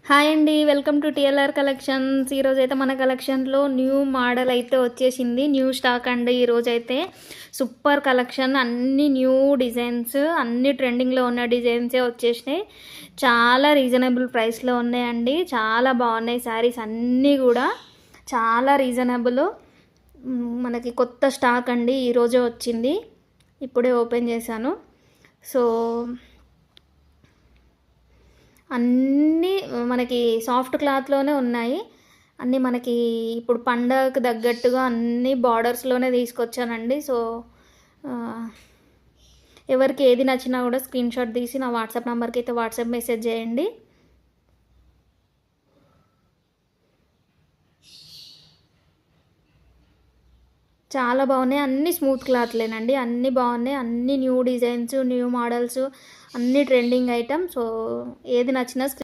Hi అండి, welcome to TLR collections. ఈరోజు అయితే మన కలెక్షన్లో న్యూ మోడల్ అయితే వచ్చేసింది. న్యూ స్టాక్ అండి. ఈరోజు అయితే సూపర్ కలెక్షన్, అన్ని న్యూ డిజైన్స్, అన్ని ట్రెండింగ్లో ఉన్న డిజైన్సే వచ్చేసినాయి. చాలా రీజనబుల్ ప్రైస్లో ఉన్నాయండి. చాలా బాగున్నాయి శారీస్ అన్నీ కూడా, చాలా రీజనబుల్. మనకి కొత్త స్టాక్ అండి, ఈరోజే వచ్చింది. ఇప్పుడే ఓపెన్ చేశాను. సో అన్నీ మనకి సాఫ్ట్ క్లాత్లోనే ఉన్నాయి. అన్నీ మనకి ఇప్పుడు పండగకు తగ్గట్టుగా అన్నీ బార్డర్స్లోనే తీసుకొచ్చానండి. సో ఎవరికి ఏది నచ్చినా కూడా స్క్రీన్ షాట్ తీసి నా వాట్సాప్ నెంబర్కి అయితే వాట్సాప్ మెసేజ్ చేయండి. చాలా బాగున్నాయి. అన్నీ స్మూత్ క్లాత్లేనండి. అన్నీ బాగున్నాయి. అన్నీ న్యూ డిజైన్స్, న్యూ మోడల్స్, అన్నీ ట్రెండింగ్ ఐటమ్. సో ఏది నచ్చినా